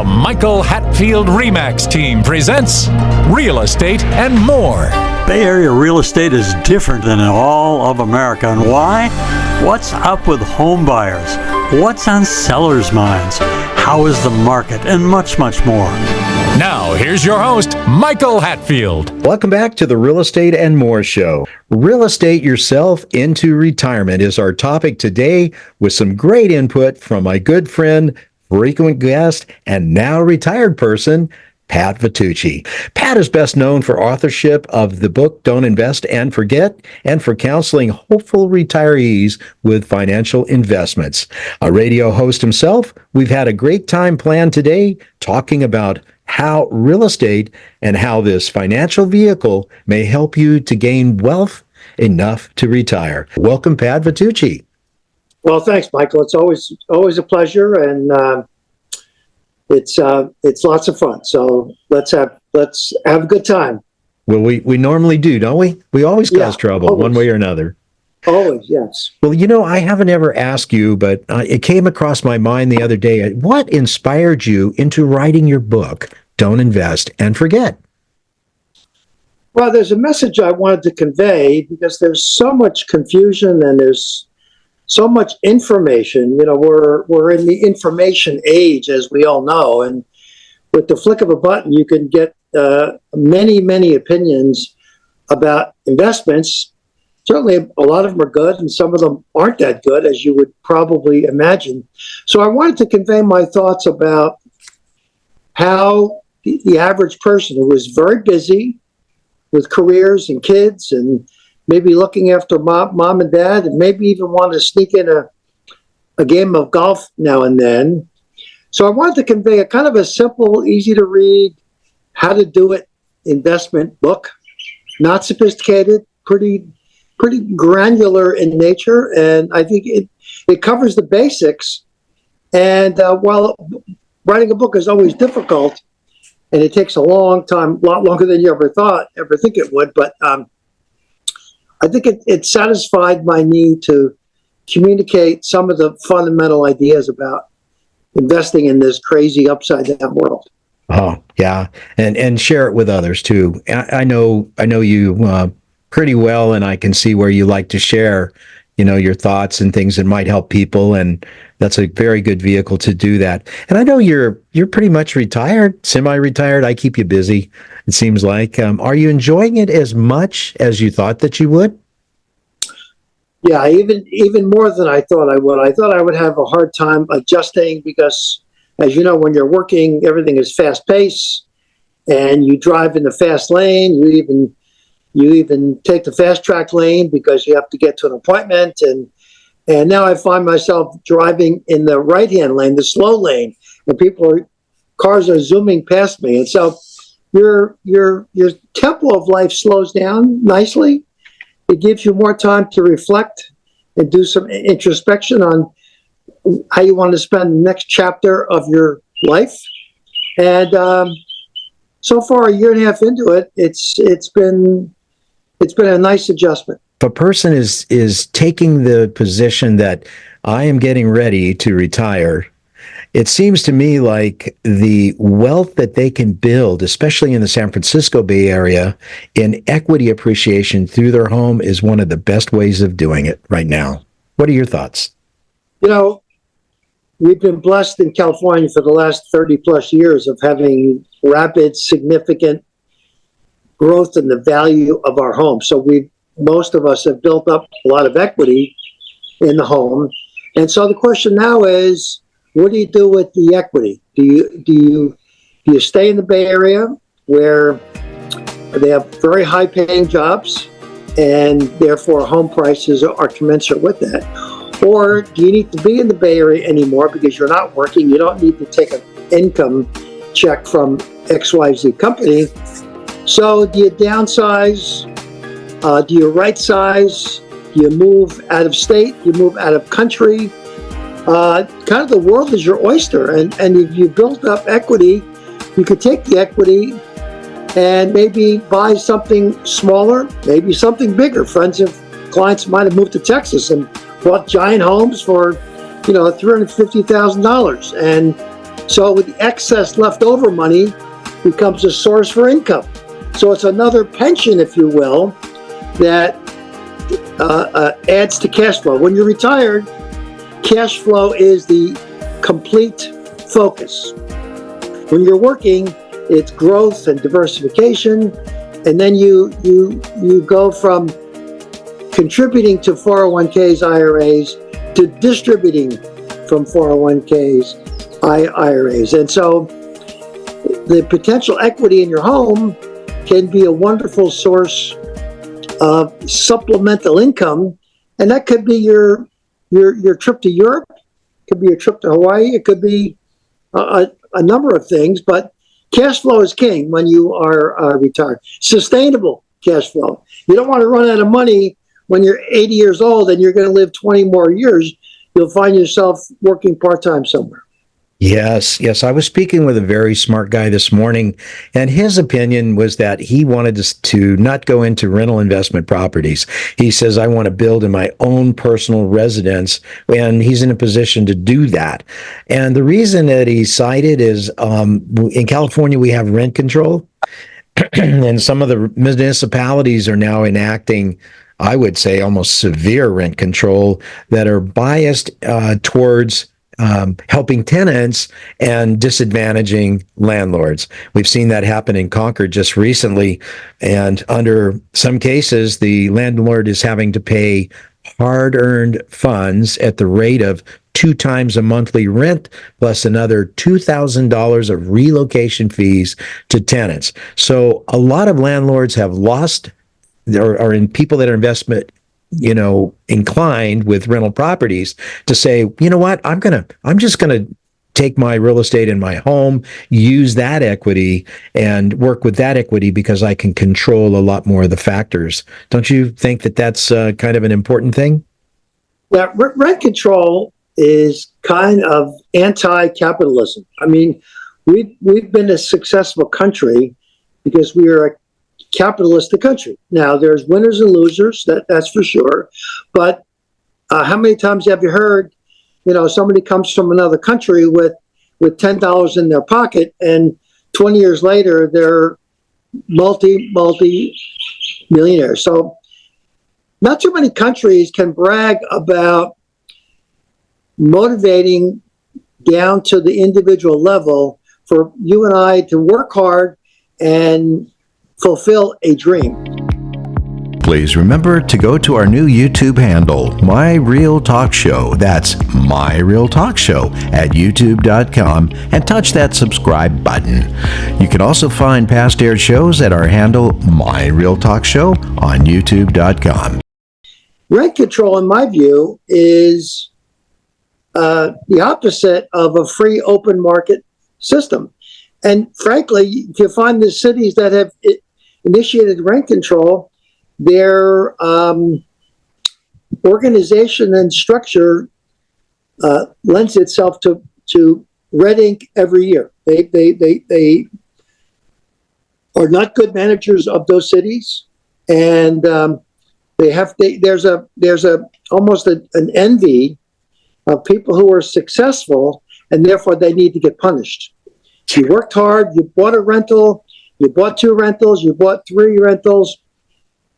The Michael Hatfield RE/MAX team presents Real Estate and More. Bay Area real estate is different than in all of America. And why? What's up with home buyers? What's on sellers' minds? How is the market? And much, much more. Now, here's your host, Michael Hatfield. Welcome back to the Real Estate and More Show. Real estate yourself into retirement is our topic today, with some great input from my good friend, frequent guest, and now retired person, Pat Vitucci. Pat is best known for authorship of the book Don't Invest and Forget, and for counseling hopeful retirees with financial investments. A radio host himself, we've had a great time planned today talking about how real estate and how this financial vehicle may help you to gain wealth enough to retire. Welcome, Pat Vitucci. Well, thanks, Michael. It's always a pleasure, and it's lots of fun. So let's have a good time. Well, we normally do, don't we? We always cause trouble always. One way or another. Always, yes. Well, I haven't ever asked you, but it came across my mind the other day. What inspired you into writing your book, Don't Invest and Forget? Well, there's a message I wanted to convey because there's so much confusion and there's so much information. We're in the information age, as we all know, and with the flick of a button, you can get many opinions about investments. Certainly, a lot of them are good, and some of them aren't that good, as you would probably imagine. So I wanted to convey my thoughts about how the average person who is very busy with careers and kids and maybe looking after mom and dad, and maybe even want to sneak in a game of golf now and then. So I wanted to convey a kind of a simple, easy to read, how to do it investment book. Not sophisticated, pretty granular in nature, and I think it covers the basics. And while writing a book is always difficult, and it takes a long time, a lot longer than you ever think it would, but I think it satisfied my need to communicate some of the fundamental ideas about investing in this crazy upside-down world. Oh, yeah, and share it with others too. I know you pretty well, and I can see where you like to share, your thoughts and things that might help people, and that's a very good vehicle to do that. And I know you're pretty much retired, semi-retired. I keep you busy, it seems like. Are you enjoying it as much as you thought that you would? Yeah, even more than I thought I would. I thought I would have a hard time adjusting because, as you know, when you're working, everything is fast-paced, and you drive in the fast lane. You even take the fast track lane because you have to get to an appointment. And now I find myself driving in the right-hand lane, the slow lane, and cars are zooming past me. And so your tempo of life slows down nicely. It gives you more time to reflect and do some introspection on how you want to spend the next chapter of your life. And so far, a year and a half into it, it's been a nice adjustment. If a person is taking the position that I am getting ready to retire, it seems to me like the wealth that they can build, especially in the San Francisco Bay Area, in equity appreciation through their home is one of the best ways of doing it right now. What are your thoughts? We've been blessed in California for the last 30 plus years of having rapid, significant growth in the value of our home. So most of us have built up a lot of equity in the home. And so the question now is, what do you do with the equity? Do you stay in the Bay Area where they have very high paying jobs and therefore home prices are commensurate with that? Or do you need to be in the Bay Area anymore because you're not working? You don't need to take an income check from XYZ company. So do you downsize? Do you right size? Do you move out of state? Do you move out of country? Kind of the world is your oyster. And if you built up equity, you could take the equity and maybe buy something smaller, maybe something bigger. Friends of clients might have moved to Texas and bought giant homes for, $350,000. And So with the excess leftover money becomes a source for income. So it's another pension, if you will, that adds to cash flow. When you're retired, cash flow is the complete focus. When you're working, it's growth and diversification, and then you go from contributing to 401ks, IRAs, to distributing from 401ks, IRAs. And so the potential equity in your home can be a wonderful source of supplemental income, and that could be your trip to Europe, it could be a trip to Hawaii, it could be a number of things, but cash flow is king when you are retired. Sustainable cash flow. You don't want to run out of money when you're 80 years old and you're going to live 20 more years. You'll find yourself working part-time somewhere. Yes. I was speaking with a very smart guy this morning, and his opinion was that he wanted to not go into rental investment properties. He says, I want to build in my own personal residence, and he's in a position to do that. And the reason that he cited is in California, we have rent control, and some of the municipalities are now enacting, I would say, almost severe rent control that are biased towards helping tenants and disadvantaging landlords. We've seen that happen in Concord just recently, and under some cases, the landlord is having to pay hard-earned funds at the rate of 2 times a monthly rent, plus another $2,000 of relocation fees to tenants. So a lot of landlords have lost, or in people that are investment inclined with rental properties to say, you know what, I'm just gonna take my real estate in my home, use that equity and work with that equity because I can control a lot more of the factors. Don't you think that that's kind of an important thing? Yeah, rent control is kind of anti-capitalism. I mean, we've been a successful country because we are a capitalistic country. Now, there's winners and losers, that's for sure. But how many times have you heard, somebody comes from another country with $10 in their pocket, and 20 years later, they're multi-millionaires. So not too many countries can brag about motivating down to the individual level for you and I to work hard and fulfill a dream. Please remember to go to our new YouTube handle, My Real Talk Show. That's My Real Talk Show at youtube.com, and touch that subscribe button. You can also find past aired shows at our handle, My Real Talk Show, on youtube.com. Rent control, in my view, is the opposite of a free open market system. And frankly, if you find the cities that have initiated rent control, their organization and structure lends itself to red ink every year. They are not good managers of those cities, and there's almost an envy of people who are successful, and therefore they need to get punished. You worked hard, you bought a rental, you bought 2 rentals, you bought 3 rentals.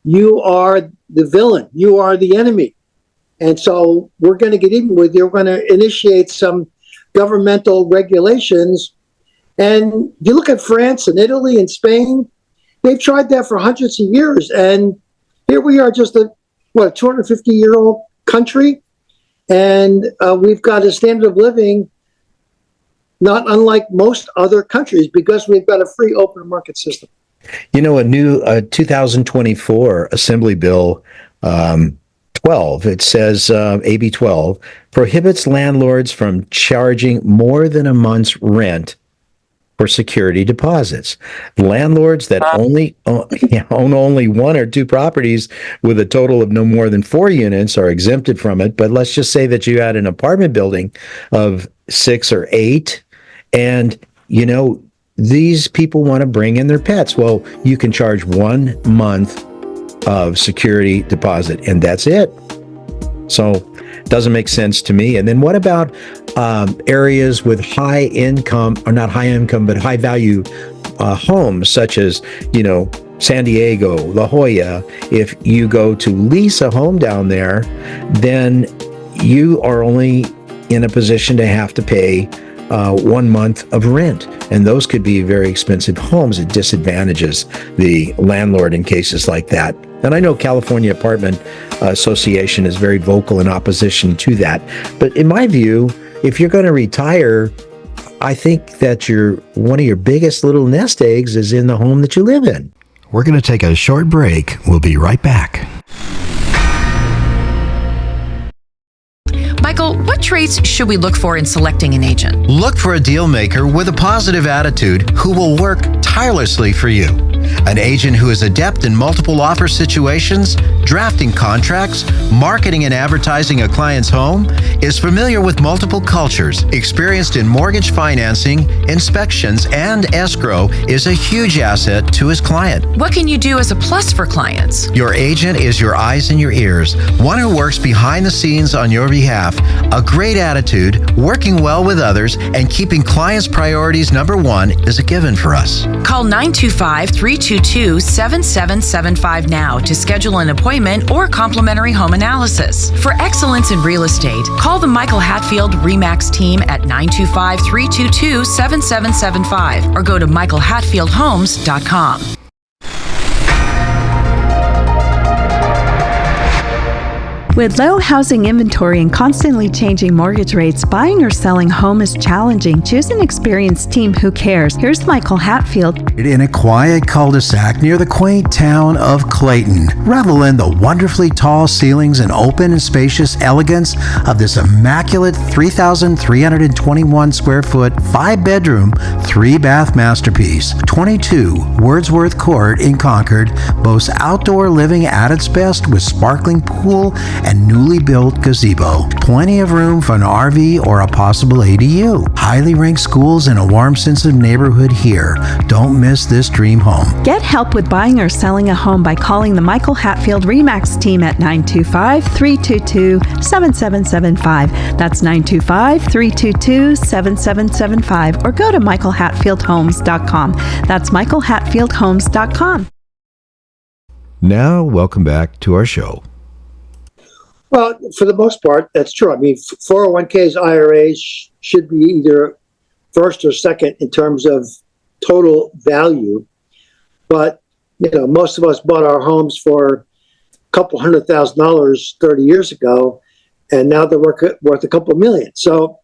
You are the villain. You are the enemy. And so we're going to get even with you. We're going to initiate some governmental regulations. And if you look at France and Italy and Spain, they've tried that for hundreds of years. And here we are, just a 250-year-old country. And we've got a standard of living not unlike most other countries because we've got a free open market system. A new 2024 Assembly Bill 12, it says AB 12, prohibits landlords from charging more than a month's rent for security deposits. Landlords that own only 1 or 2 properties with a total of no more than 4 units are exempted from it. But let's just say that you had an apartment building of 6 or 8, and these people want to bring in their pets. Well, you can charge 1 month of security deposit, and that's it. So Doesn't make sense to me. And then what about areas with high income, or not high income, but high value homes, such as, San Diego, La Jolla? If you go to lease a home down there, then you are only in a position to have to pay 1 month of rent. And those could be very expensive homes. It disadvantages the landlord in cases like that. And I know California Apartment Association is very vocal in opposition to that. But in my view, if you're going to retire, I think that one of your biggest little nest eggs is in the home that you live in. We're going to take a short break. We'll be right back. Michael, what traits should we look for in selecting an agent? Look for a deal maker with a positive attitude who will work tirelessly for you. An agent who is adept in multiple offer situations, drafting contracts, marketing and advertising a client's home, is familiar with multiple cultures, experienced in mortgage financing, inspections, and escrow, is a huge asset to his client. What can you do as a plus for clients? Your agent is your eyes and your ears, one who works behind the scenes on your behalf. A great attitude, working well with others, and keeping clients' priorities number one is a given for us. Call 925-322-7775 now to schedule an appointment or complimentary home analysis. For excellence in real estate, call the Michael Hatfield RE/MAX team at 925-322-7775 or go to michaelhatfieldhomes.com. With low housing inventory and constantly changing mortgage rates, buying or selling a home is challenging. Choose an experienced team who cares. Here's Michael Hatfield. In a quiet cul-de-sac near the quaint town of Clayton, revel in the wonderfully tall ceilings and open and spacious elegance of this immaculate 3,321 square foot, 5-bedroom, 3-bath masterpiece. 22 Wordsworth Court in Concord boasts outdoor living at its best with sparkling pool and newly built gazebo. Plenty of room for an RV or a possible ADU. Highly ranked schools and a warm sense of neighborhood here. Don't miss this dream home. Get help with buying or selling a home by calling the Michael Hatfield RE/MAX team at 925-322-7775. That's 925-322-7775, or go to michaelhatfieldhomes.com. That's michaelhatfieldhomes.com. Now, welcome back to our show. Well, for the most part, that's true. I mean, 401ks, IRAs should be either first or second in terms of total value. But, most of us bought our homes for a couple $100,000 30 years ago, and now they're worth a couple million. So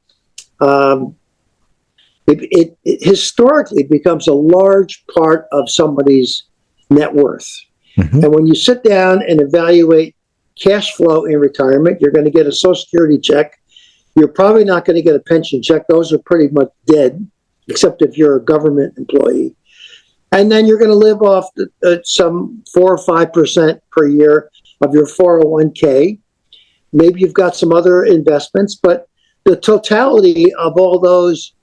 it historically becomes a large part of somebody's net worth. Mm-hmm. And when you sit down and evaluate cash flow in retirement, you're going to get a Social Security check. You're probably not going to get a pension check. Those are pretty much dead, except if you're a government employee. And then you're going to live off some 4 or 5% per year of your 401k. Maybe you've got some other investments, but the totality of all those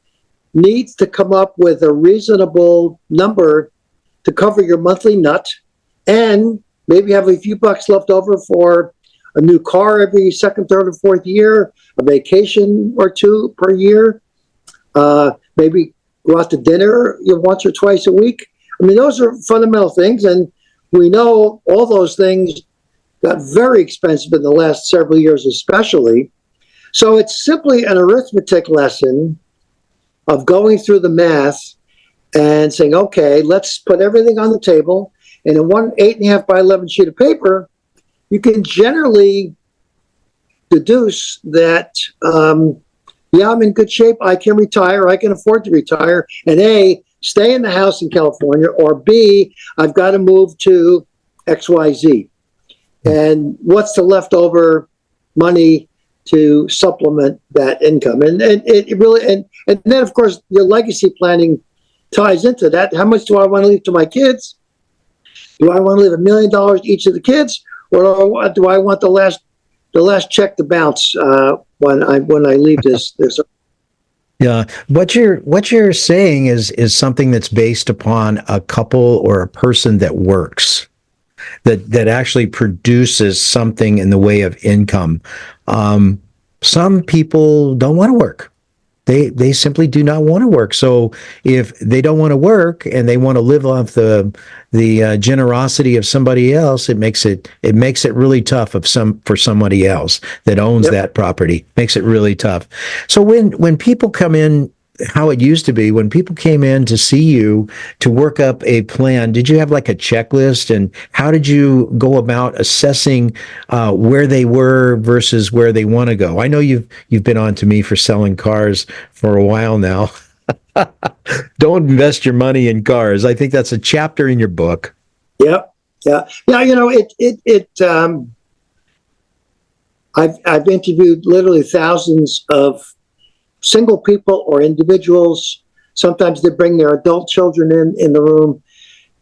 needs to come up with a reasonable number to cover your monthly nut, and maybe have a few bucks left over for a new car every second, third, or fourth year, a vacation or two per year, maybe go out to dinner once or twice a week. I mean, those are fundamental things, and we know all those things got very expensive in the last several years especially. So it's simply an arithmetic lesson of going through the math and saying, okay, let's put everything on the table. And in one 8.5 by 11 sheet of paper, you can generally deduce that, I'm in good shape. I can retire. I can afford to retire. And A, stay in the house in California, or B, I've got to move to XYZ. And what's the leftover money to supplement that income? And it really, and then of course your legacy planning ties into that. How much do I want to leave to my kids? Do I want to leave $1 million to each of the kids, or do I want the last check to bounce when I leave this? Yeah, what you're saying is something that's based upon a couple or a person that works, that actually produces something in the way of income. some people don't want to work. They simply do not want to work. So if they don't want to work and they want to live off the generosity of somebody else, it makes it really tough for somebody else that owns that property. Makes it really tough. So when people come in, how it used to be when people came in to see you to work up a plan, did you have like a checklist, and how did you go about assessing where they were versus where they want to go? I know you've been on to me for selling cars for a while now. Don't invest your money in cars. I think that's a chapter in your book. Yep. Yeah. Yeah. I've interviewed literally thousands of single people or individuals. Sometimes they bring their adult children in the room.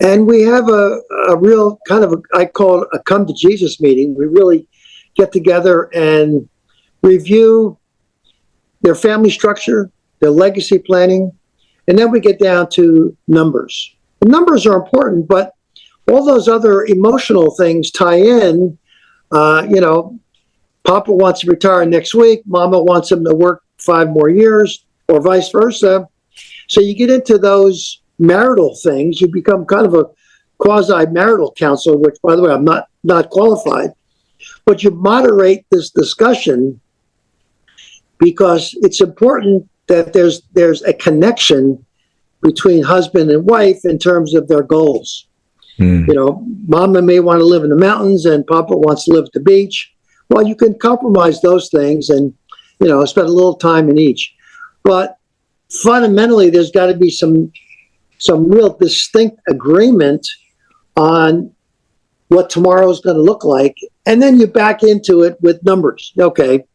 And we have a real kind of, I call it a come to Jesus meeting. We really get together and review their family structure, their legacy planning, and then we get down to numbers. The numbers are important, but all those other emotional things tie in. Papa wants to retire next week. Mama wants him to work 5 more years, or vice versa. So you get into those marital things. You become kind of a quasi-marital counselor, which, by the way, I'm not qualified. But you moderate this discussion because it's important that there's a connection between husband and wife in terms of their goals. Mama may want to live in the mountains and Papa wants to live at the beach. Well, you can compromise those things and spend a little time in each. But fundamentally, there's got to be some real distinct agreement on what tomorrow is going to look like. And then you back into it with numbers. Okay,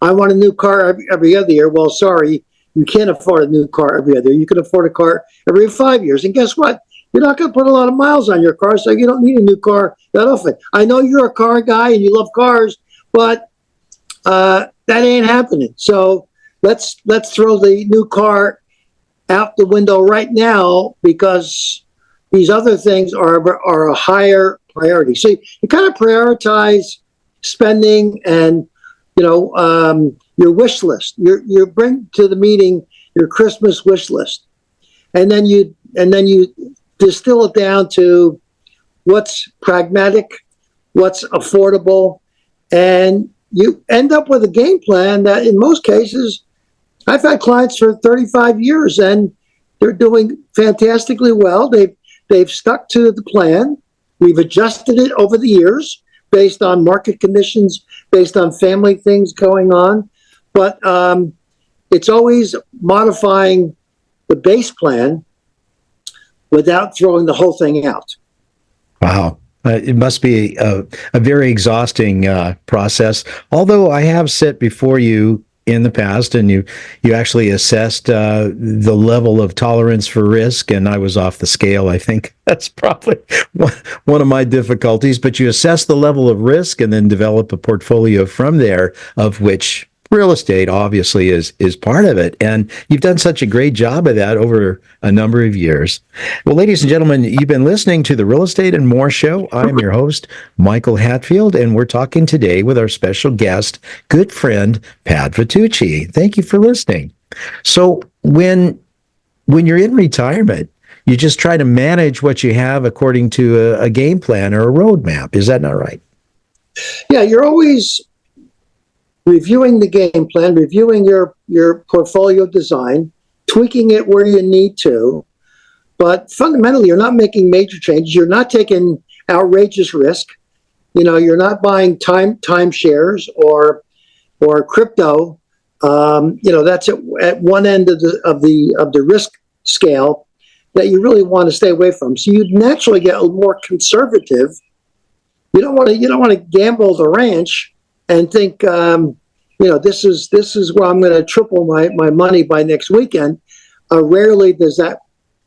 I want a new car every other year. Well, sorry, you can't afford a new car every other year. You can afford a car every 5 years. And guess what? You're not going to put a lot of miles on your car, so you don't need a new car that often. I know you're a car guy and you love cars, but that ain't happening. So let's throw the new car out the window right now because these other things are a higher priority. So you kind of prioritize spending and your wish list. You bring to the meeting your Christmas wish list, and then you distill it down to what's pragmatic, what's affordable, and you end up with a game plan that in most cases, I've had clients for 35 years and they're doing fantastically well. They've stuck to the plan. We've adjusted it over the years based on market conditions, based on family things going on. But it's always modifying the base plan without throwing the whole thing out. Wow. It must be a very exhausting process. Although I have sat before you in the past and you actually assessed the level of tolerance for risk, and I was off the scale. I think that's probably one of my difficulties. But you assess the level of risk and then develop a portfolio from there, of which real estate obviously is part of it. And you've done such a great job of that over a number of years. Well, ladies and gentlemen, you've been listening to the Real Estate and More Show. I'm your host, Michael Hatfield, and we're talking today with our special guest, good friend, Pat Vitucci. Thank you for listening. So when you're in retirement, you just try to manage what you have according to a game plan or a roadmap. Is that not right? Yeah, you're always reviewing the game plan, reviewing your portfolio design, tweaking it where you need to. But fundamentally, you're not making major changes. You're not taking outrageous risk. You're not buying timeshares or crypto. That's at one end of the risk scale that you really want to stay away from. So you naturally get a little more conservative. You don't want to gamble the ranch and think, this is where I'm going to triple my money by next weekend. Rarely does that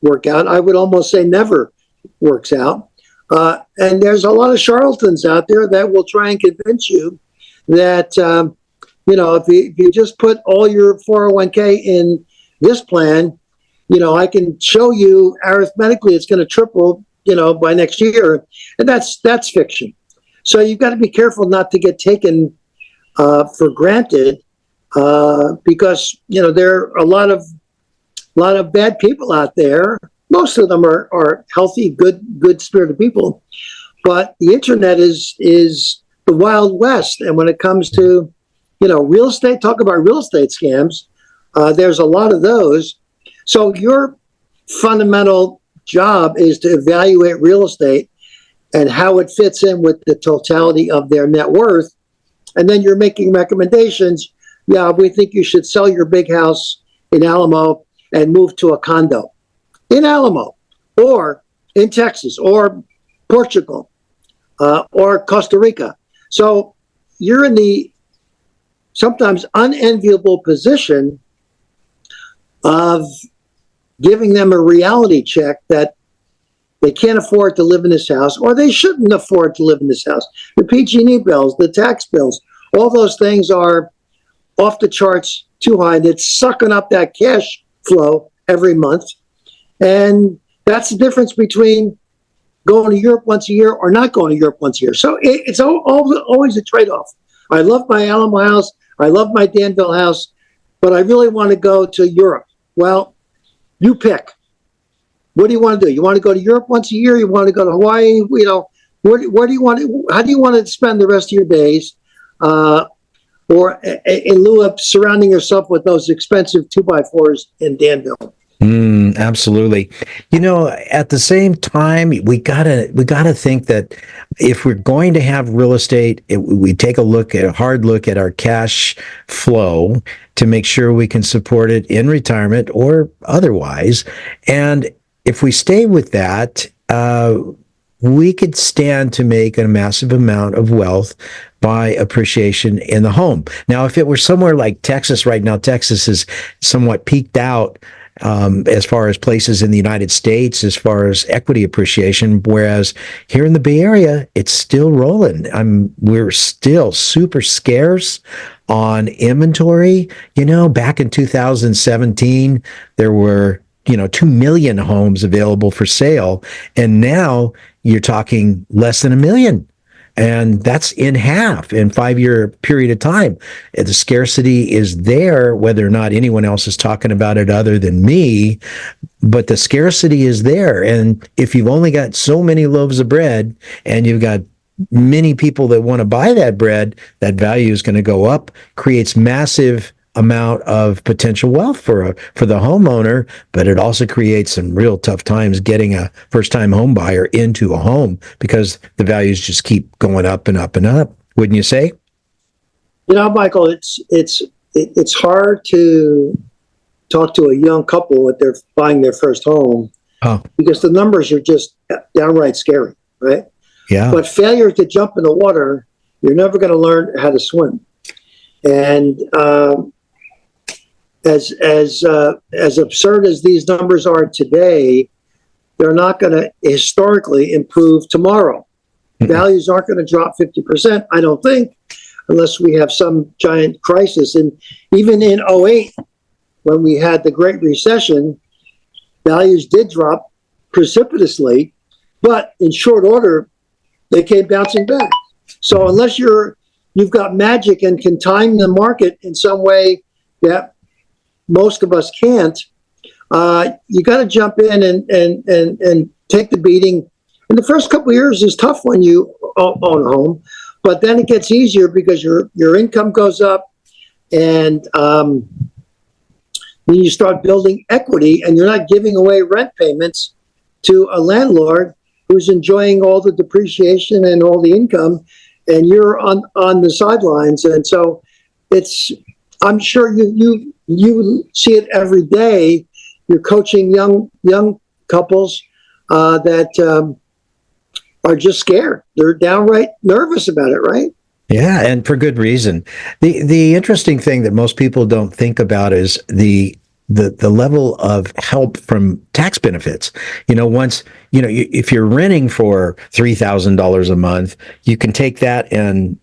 work out. I would almost say never works out. And there's a lot of charlatans out there that will try and convince you that, if you just put all your 401k in this plan, I can show you arithmetically it's going to triple, by next year. And that's fiction. So you've got to be careful not to get taken for granted because there are a lot of bad people out there. Most of them are healthy, good spirited people, but the internet is the Wild West. And when it comes to real estate, talk about real estate scams. There's a lot of those. So your fundamental job is to evaluate real estate and how it fits in with the totality of their net worth. And then you're making recommendations. Yeah, we think you should sell your big house in Alamo and move to a condo in Alamo or in Texas or Portugal or Costa Rica. So you're in the sometimes unenviable position of giving them a reality check that they can't afford to live in this house, or they shouldn't afford to live in this house. The PG&E bills, the tax bills, all those things are off the charts too high, and it's sucking up that cash flow every month. And that's the difference between going to Europe once a year or not going to Europe once a year. So it's always a trade-off. I love my Alamo house. I love my Danville house, but I really want to go to Europe. Well, you pick. What do you want to do? You want to go to Europe once a year? You want to go to Hawaii? Where do you want to, how do you want to spend the rest of your days? Or in lieu of surrounding yourself with those expensive 2x4s in Danville? Absolutely. At the same time, we gotta think that if we're going to have real estate, we take a hard look at our cash flow to make sure we can support it in retirement or otherwise. And if we stay with that, we could stand to make a massive amount of wealth by appreciation in the home. Now, if it were somewhere like Texas right now, Texas is somewhat peaked out as far as places in the United States, as far as equity appreciation, whereas here in the Bay Area, it's still rolling. We're still super scarce on inventory. Back in 2017, there were 2 million homes available for sale, and now you're talking less than 1 million. And that's in half in 5-year period of time. The scarcity is there, whether or not anyone else is talking about it other than me, but the scarcity is there. And if you've only got so many loaves of bread and you've got many people that want to buy that bread, that value is going to go up, creates massive amount of potential wealth for the homeowner, but it also creates some real tough times getting a first-time home buyer into a home because the values just keep going up and up and up. Wouldn't you say? Michael, it's hard to talk to a young couple if they're buying their first home because the numbers are just downright scary, right? Yeah. But failure to jump in the water, you're never going to learn how to swim. And as absurd as these numbers are today, they're not going to historically improve tomorrow. Values aren't going to drop 50%, I don't think, unless we have some giant crisis. And even in 2008, when we had the Great Recession, values did drop precipitously, but in short order, they came bouncing back. So unless you've got magic and can time the market in some way that most of us can't, you got to jump in and take the beating. And the first couple of years is tough when you own a home, but then it gets easier because your income goes up, and when you start building equity and you're not giving away rent payments to a landlord who's enjoying all the depreciation and all the income, and you're on the sidelines. And so I'm sure you see it every day. You're coaching young couples that are just scared. They're downright nervous about it, right? Yeah, and for good reason. The interesting thing that most people don't think about is the level of help from tax benefits. Once if you're renting for $3,000 a month, you can take that and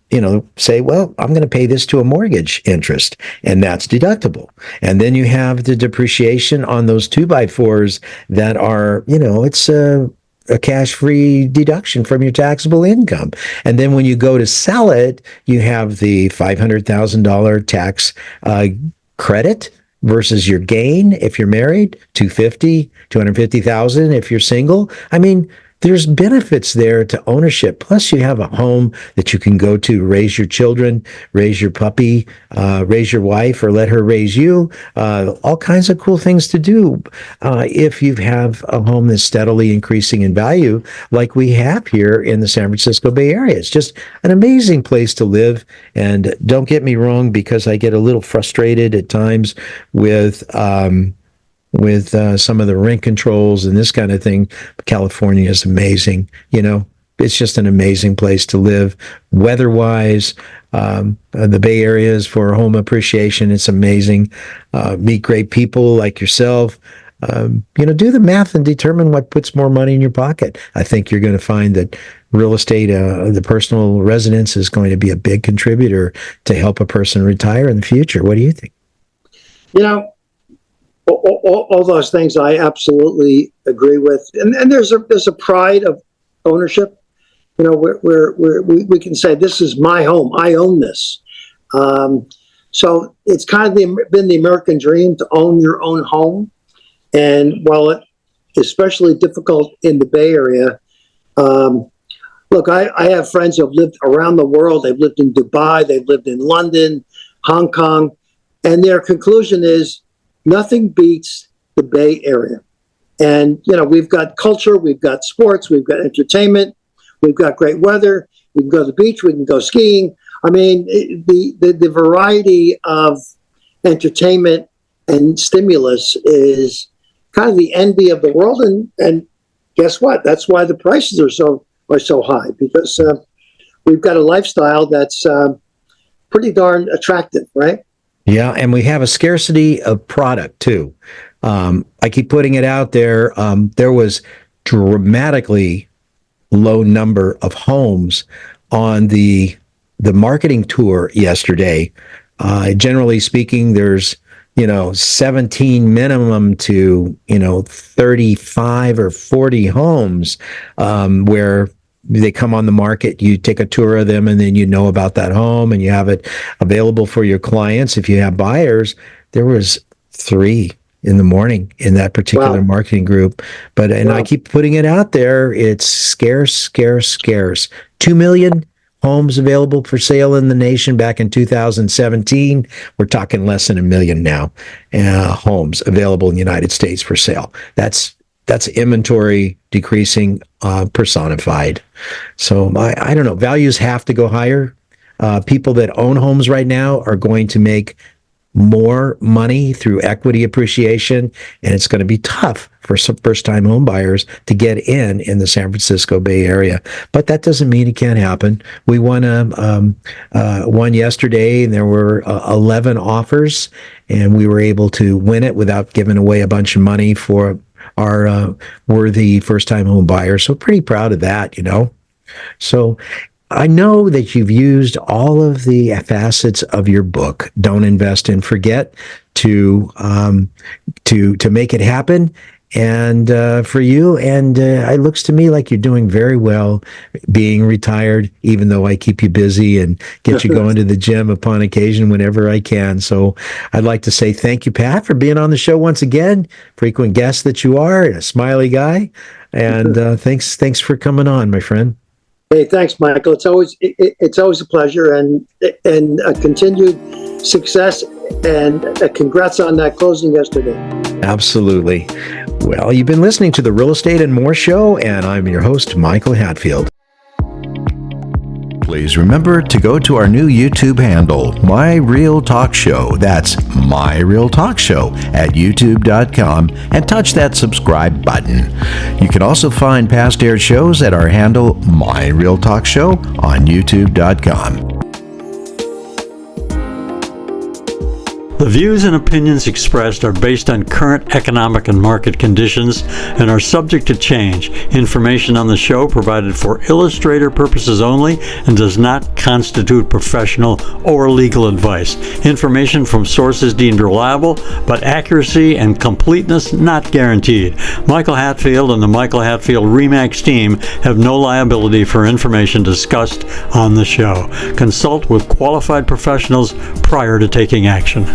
say, well, I'm going to pay this to a mortgage interest, and that's deductible. And then you have the depreciation on those 2x4s that are, it's a cash-free deduction from your taxable income. And then when you go to sell it, you have the $500,000 tax credit versus your gain if you're married, 250,000 if you're single. I mean, there's benefits there to ownership. Plus, you have a home that you can go to, raise your children, raise your puppy, raise your wife, or let her raise you. All kinds of cool things to do if you have a home that's steadily increasing in value, like we have here in the San Francisco Bay Area. It's just an amazing place to live. And don't get me wrong, because I get a little frustrated at times with some of the rent controls and this kind of thing. California is amazing. It's just an amazing place to live weather-wise. The Bay Area is for home appreciation. It's amazing. Meet great people like yourself. Do the math and determine what puts more money in your pocket. I think you're going to find that real estate, the personal residence, is going to be a big contributor to help a person retire in the future. What do you think? All those things I absolutely agree with, and there's a pride of ownership. Where we can say, this is my home, I own this. So it's kind of been the American dream to own your own home. And while it is especially difficult in the Bay Area, look, I have friends who have lived around the world. They've lived in Dubai, they've lived in London, Hong Kong, and their conclusion is, nothing beats the Bay Area. And, we've got culture, we've got sports, we've got entertainment, we've got great weather, we can go to the beach, we can go skiing. I mean, the variety of entertainment and stimulus is kind of the envy of the world. And guess what? That's why the prices are so high, because we've got a lifestyle that's pretty darn attractive, right? Yeah, and we have a scarcity of product too. I keep putting it out there. There was dramatically low number of homes on the marketing tour yesterday. Generally speaking, there's 17 minimum to 35 or 40 homes where they come on the market. You take a tour of them, and then about that home, and you have it available for your clients. If you have buyers, there was 3 in the morning in that particular marketing group. I keep putting it out there. It's scarce. 2 million homes available for sale in the nation back in 2017. We're talking less than 1 million now. Homes available in the United States for sale. That's inventory decreasing personified. So I don't know. Values have to go higher. People that own homes right now are going to make more money through equity appreciation, and it's going to be tough for some first-time home buyers to get in the San Francisco Bay Area. But that doesn't mean it can't happen. We won one yesterday, and there were 11 offers, and we were able to win it without giving away a bunch of money for our worthy first-time home buyers. So pretty proud of that, So I know that you've used all of the facets of your book, Don't Invest and Forget, to make it happen. And for you, and it looks to me like you're doing very well being retired, even though I keep you busy and get you going to the gym upon occasion whenever I can. So I'd like to say thank you, Pat, for being on the show once again. Frequent guest that you are, and a smiley guy. And thanks for coming on, my friend. Hey, thanks, Michael. It's always a pleasure, and continued success, and congrats on that closing yesterday. Absolutely. Well, you've been listening to the Real Estate and More Show, and I'm your host, Michael Hatfield. Please remember to go to our new YouTube handle, My Real Talk Show. That's My Real Talk Show at youtube.com, and touch that subscribe button. You can also find past aired shows at our handle, My Real Talk Show, on youtube.com. The views and opinions expressed are based on current economic and market conditions and are subject to change. Information on the show provided for illustrator purposes only and does not constitute professional or legal advice. Information from sources deemed reliable, but accuracy and completeness not guaranteed. Michael Hatfield and the Michael Hatfield RE/MAX team have no liability for information discussed on the show. Consult with qualified professionals prior to taking action.